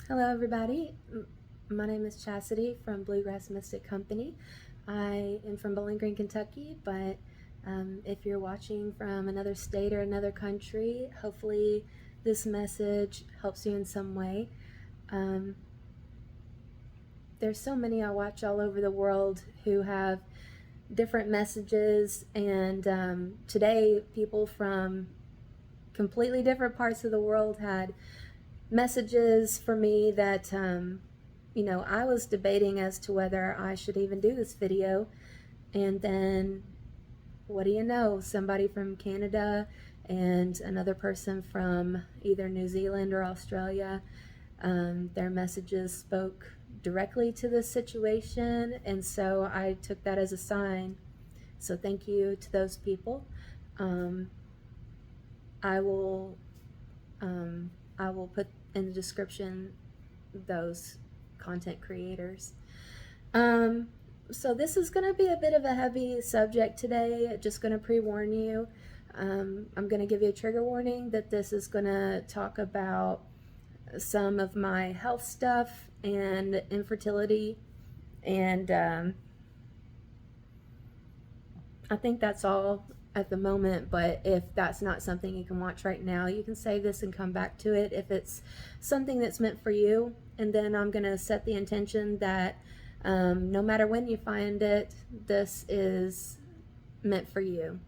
Hello, everybody. My name is Chastity from Bluegrass Mystic Company. I am from Bowling Green, Kentucky, but if you're watching from another state or another country, hopefully this message helps you in some way. There's so many I watch all over the world who have different messages, and today people from completely different parts of the world had messages for me that I was debating as to whether I should even do this video. And then what do you know, somebody from Canada and another person from either New Zealand or Australia, their messages spoke directly to this situation, and so I took that as a sign. So thank you to those people. I will put in the description those content creators. So this is going to be a bit of a heavy subject today. Just going to pre-warn you. I'm going to give you a trigger warning that this is going to talk about some of my health stuff and infertility, and I think that's all at the moment, but if that's not something you can watch right now, you can save this and come back to it if it's something that's meant for you. And then I'm going to set the intention that no matter when you find it, this is meant for you.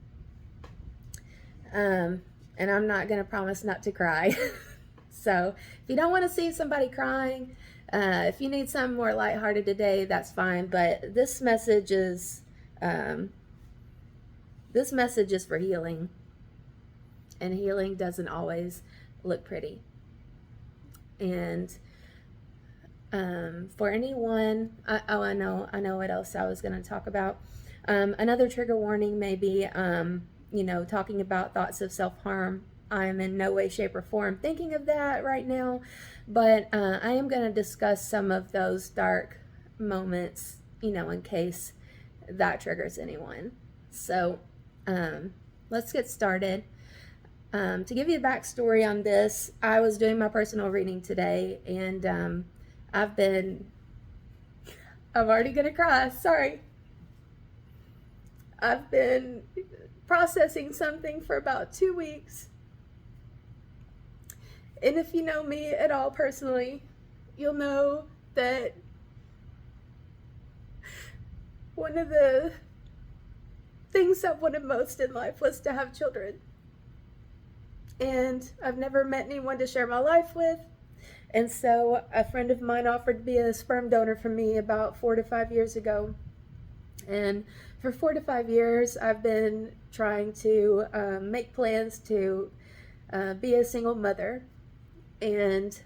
And I'm not going to promise not to cry. So if you don't want to see somebody crying, if you need something more lighthearted today, that's fine. But this message is for healing, and healing doesn't always look pretty. And for anyone, I know what else I was going to talk about. Another trigger warning may be, talking about thoughts of self-harm. I am in no way, shape, or form thinking of that right now, but I am going to discuss some of those dark moments, in case that triggers anyone. So let's get started. To give you a backstory on this, I was doing my personal reading today, and I'm already gonna cry, sorry. I've been processing something for about 2 weeks. And if you know me at all personally, you'll know that one of the things I wanted most in life was to have children. And I've never met anyone to share my life with. And so a friend of mine offered to be a sperm donor for me about 4 to 5 years ago. And for 4 to 5 years, I've been trying to make plans to be a single mother. And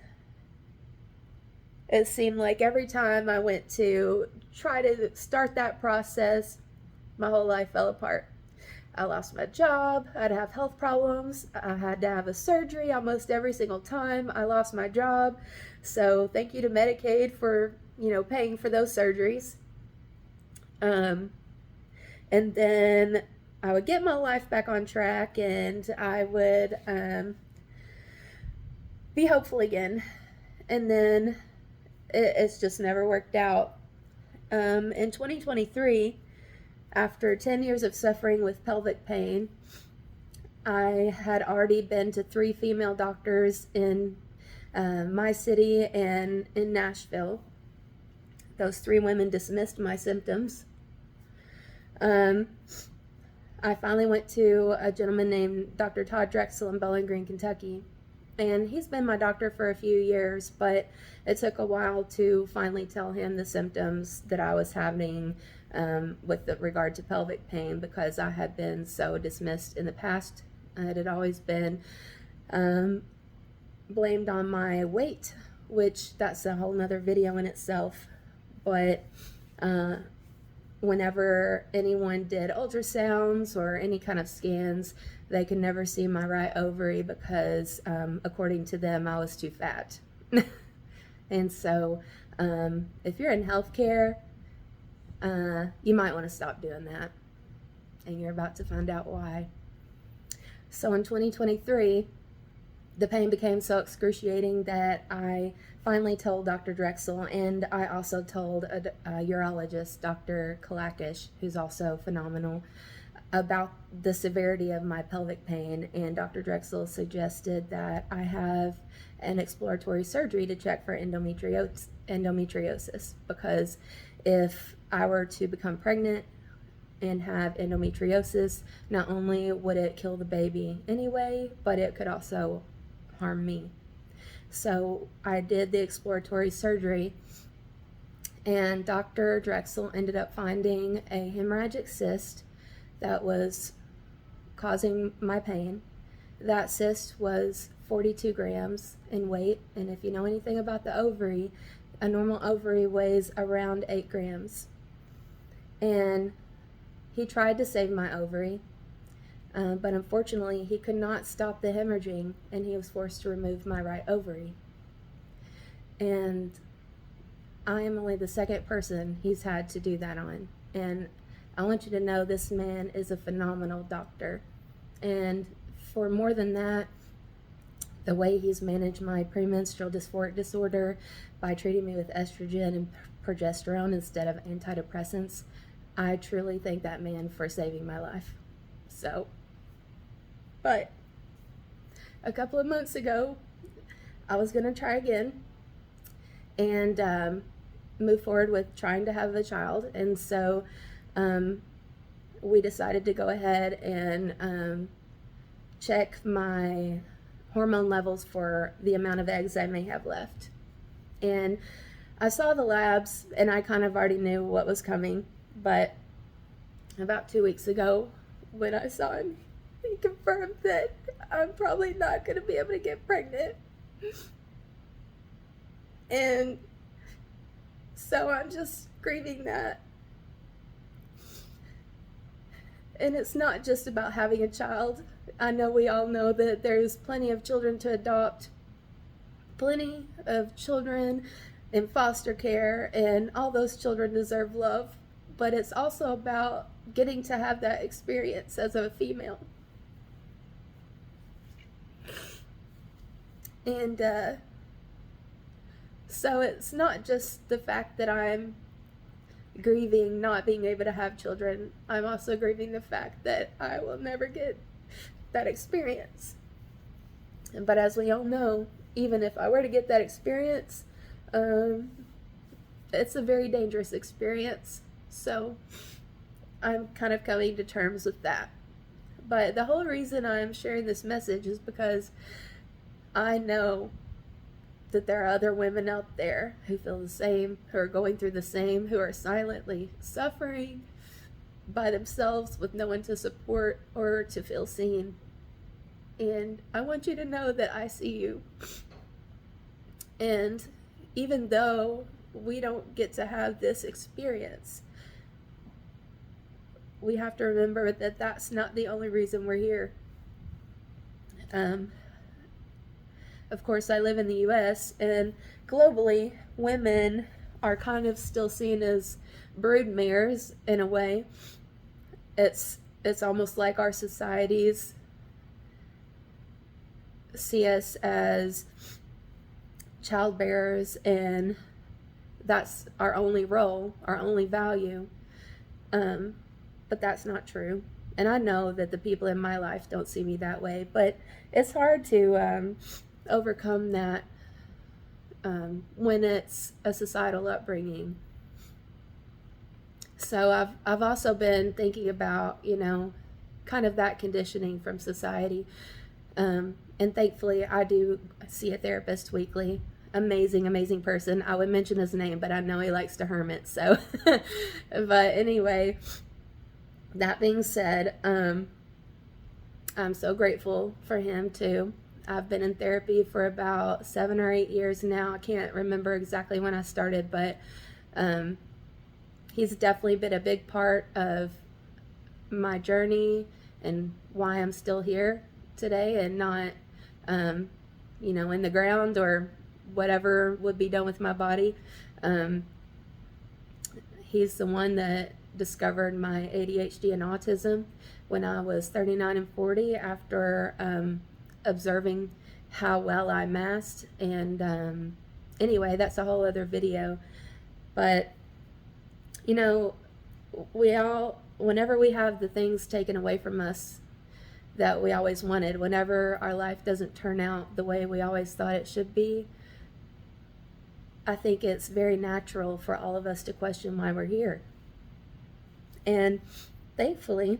it seemed like every time I went to try to start that process, my whole life fell apart. I lost my job, I'd have health problems, I had to have a surgery almost every single time I lost my job. So thank you to Medicaid for, paying for those surgeries. And then I would get my life back on track, and I would be hopeful again. And then it's just never worked out. In 2023, after 10 years of suffering with pelvic pain, I had already been to 3 female doctors in my city and in Nashville. Those 3 women dismissed my symptoms. I finally went to a gentleman named Dr. Todd Drexel in Bowling Green, Kentucky. And he's been my doctor for a few years, but it took a while to finally tell him the symptoms that I was having with regard to pelvic pain, because I had been so dismissed in the past. It had always been blamed on my weight, which that's a whole nother video in itself. But whenever anyone did ultrasounds or any kind of scans, they could never see my right ovary because according to them, I was too fat. And so if you're in healthcare, you might want to stop doing that, and you're about to find out why. So in 2023, the pain became so excruciating that I finally told Dr. Drexel, and I also told a urologist, Dr. Kalakish, who's also phenomenal, about the severity of my pelvic pain. And Dr. Drexel suggested that I have an exploratory surgery to check for endometriosis, because if I were to become pregnant and have endometriosis, not only would it kill the baby anyway, but it could also harm me. So I did the exploratory surgery, and Dr. Drexel ended up finding a hemorrhagic cyst that was causing my pain. That cyst was 42 grams in weight, and if you know anything about the ovary, a normal ovary weighs around 8 grams. And he tried to save my ovary, but unfortunately he could not stop the hemorrhaging, and he was forced to remove my right ovary. And I am only the second person he's had to do that on. And I want you to know this man is a phenomenal doctor. And for more than that, the way he's managed my premenstrual dysphoric disorder by treating me with estrogen and progesterone instead of antidepressants, I truly thank that man for saving my life. So, but a couple of months ago, I was going to try again and move forward with trying to have a child. And so we decided to go ahead and check my hormone levels for the amount of eggs I may have left. And I saw the labs, and I kind of already knew what was coming, but about 2 weeks ago when I saw him, he confirmed that I'm probably not going to be able to get pregnant. And so I'm just grieving that. And it's not just about having a child. I know we all know that there's plenty of children to adopt, plenty of children in foster care, and all those children deserve love. But it's also about getting to have that experience as a female. And so it's not just the fact that I'm grieving not being able to have children. I'm also grieving the fact that I will never get that experience. But as we all know, even if I were to get that experience, it's a very dangerous experience. So I'm kind of coming to terms with that. But the whole reason I'm sharing this message is because I know that there are other women out there who feel the same, who are going through the same, who are silently suffering by themselves with no one to support or to feel seen. And I want you to know that I see you. And even though we don't get to have this experience, we have to remember that that's not the only reason we're here. Of course, I live in the US, and globally, women are kind of still seen as broodmares in a way. It's almost like our societies see us as childbearers, and that's our only role, our only value. But that's not true. And I know that the people in my life don't see me that way, but it's hard to overcome that when it's a societal upbringing. So I've also been thinking about, kind of that conditioning from society. And thankfully I do see a therapist weekly. Amazing person. I would mention his name, but I know he likes to hermit, so but anyway, that being said, I'm so grateful for him too. I've been in therapy for about 7 or 8 years now. I can't remember exactly when I started, but he's definitely been a big part of my journey and why I'm still here today and not, in the ground or whatever would be done with my body. He's the one that discovered my ADHD and autism when I was 39 and 40 after observing how well I masked. And anyway, that's a whole other video. But, you know, whenever we have the things taken away from us that we always wanted, whenever our life doesn't turn out the way we always thought it should be, I think it's very natural for all of us to question why we're here. And thankfully,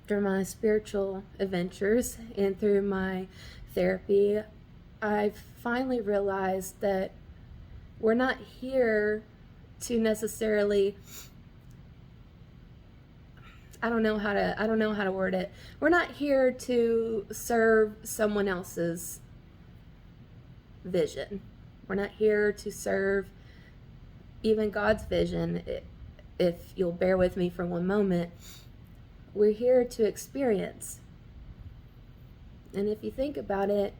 through my spiritual adventures and through my therapy, I've finally realized that we're not here to necessarily, I don't know how to word it. We're not here to serve someone else's vision. We're not here to serve even God's vision. If you'll bear with me for one moment, we're here to experience. And if you think about it,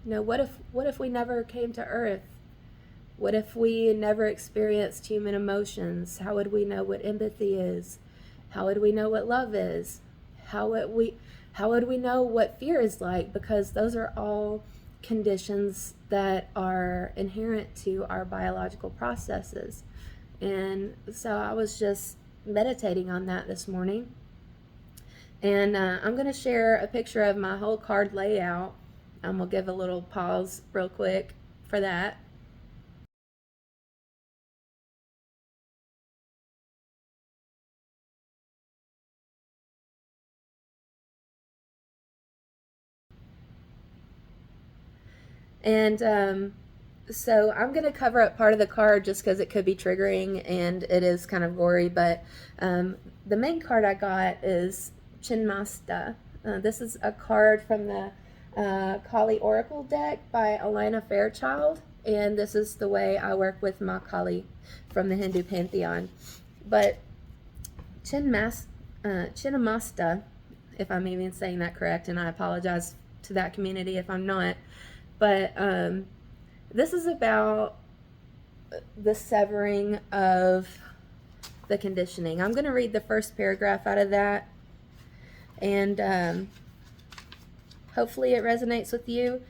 you know, what if we never came to Earth? What if we never experienced human emotions? How would we know what empathy is? How would we know what love is? How would we know what fear is like? Because those are all conditions that are inherent to our biological processes. And so I was just meditating on that this morning. And I'm going to share a picture of my whole card layout. We'll give a little pause real quick for that. And so I'm going to cover up part of the card just because it could be triggering and it is kind of gory. But the main card I got is Chinmasta. This is a card from the Kali Oracle deck by Alana Fairchild. And this is the way I work with Ma Kali from the Hindu pantheon. But Chinnamasta, if I'm even saying that correct, and I apologize to that community if I'm not, but this is about the severing of the conditioning. I'm going to read the first paragraph out of that, and hopefully it resonates with you.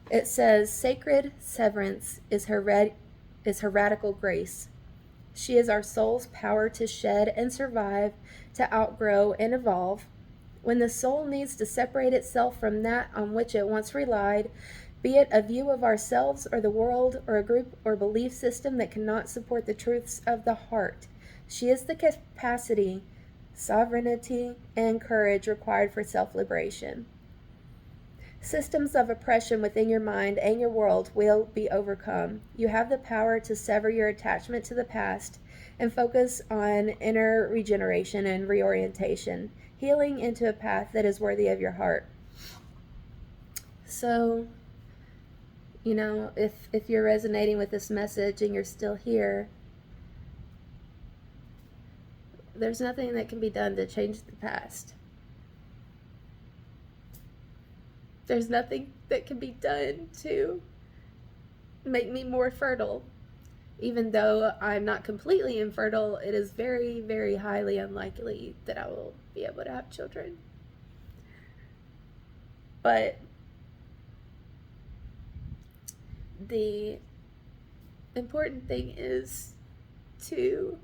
It says, "Sacred severance is her radical grace. She is our soul's power to shed and survive, to outgrow and evolve. When the soul needs to separate itself from that on which it once relied, be it a view of ourselves or the world or a group or belief system that cannot support the truths of the heart, she is the capacity, sovereignty, and courage required for self-liberation. Systems of oppression within your mind and your world will be overcome. You have the power to sever your attachment to the past and focus on inner regeneration and reorientation, healing into a path that is worthy of your heart." So, you know, if you're resonating with this message and you're still here, there's nothing that can be done to change the past. There's nothing that can be done to make me more fertile. Even though I'm not completely infertile, it is very, very highly unlikely that I will be able to have children. But the important thing is to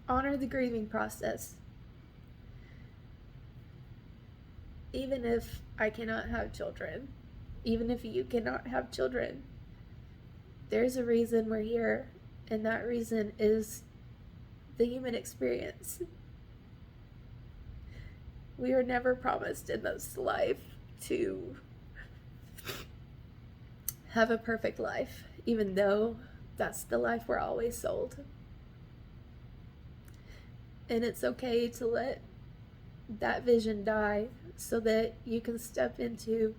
honor the grieving process. Even if I cannot have children, even if you cannot have children, there's a reason we're here, and that reason is the human experience. We are never promised in this life to have a perfect life, even though that's the life we're always sold. And it's okay to let that vision die so that you can step into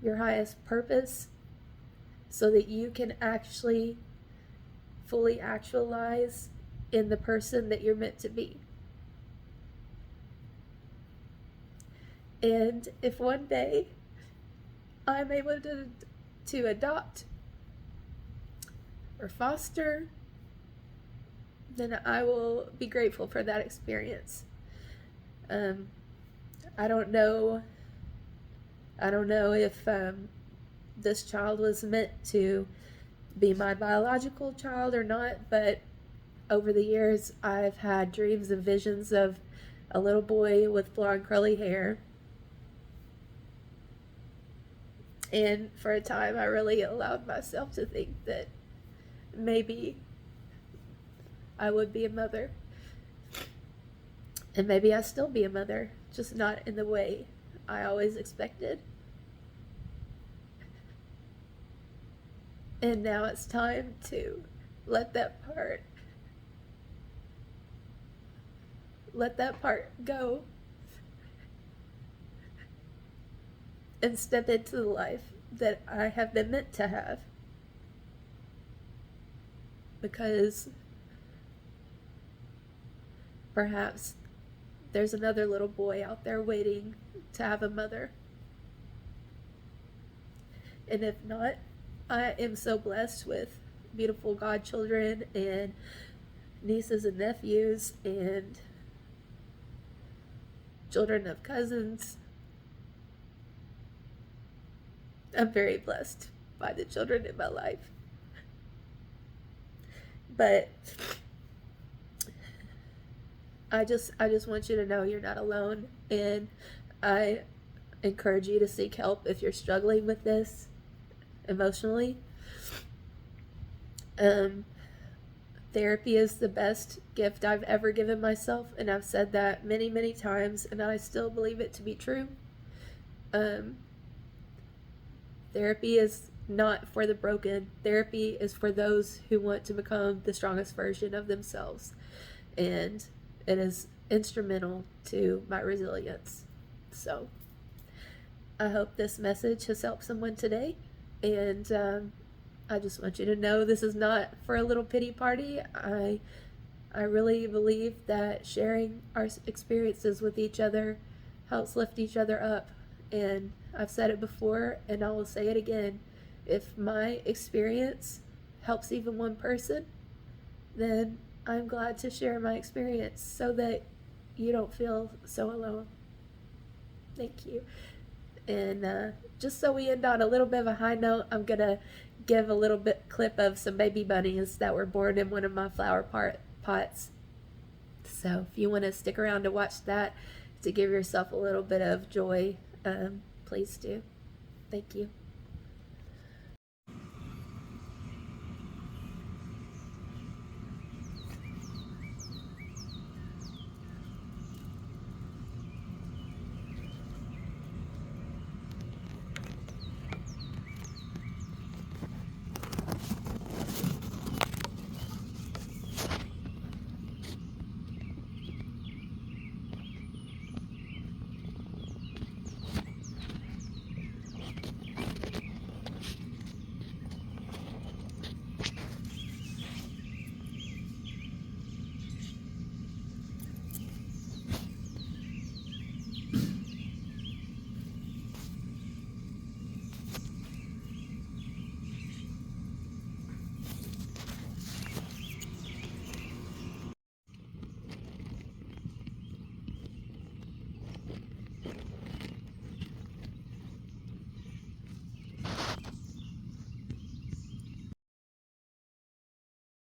your highest purpose, so that you can actually fully actualize in the person that you're meant to be. And if one day I'm able to adopt or foster, then I will be grateful for that experience. I don't know I don't know if this child was meant to be my biological child or not, but over the years, I've had dreams and visions of a little boy with blonde curly hair. And for a time, I really allowed myself to think that maybe I would be a mother. And maybe I still be a mother, just not in the way I always expected. And now it's time to let that part let that part go and step into the life that I have been meant to have. Because perhaps there's another little boy out there waiting to have a mother. And if not, I am so blessed with beautiful godchildren and nieces and nephews and children of cousins. I'm very blessed by the children in my life. But I just want you to know you're not alone, and I encourage you to seek help if you're struggling with this emotionally. Therapy is the best gift I've ever given myself, and I've said that many, many times, and I still believe it to be true. Therapy is not for the broken. Therapy is for those who want to become the strongest version of themselves, and it is instrumental to my resilience. So I hope this message has helped someone today, and I just want you to know this is not for a little pity party. I really believe that sharing our experiences with each other helps lift each other up. And I've said it before, and I will say it again. If my experience helps even one person, then I'm glad to share my experience so that you don't feel so alone. Thank you. And just so we end on a little bit of a high note, I'm going to give a little bit clip of some baby bunnies that were born in one of my flower pots. So if you want to stick around to watch that, to give yourself a little bit of joy, please do. Thank you.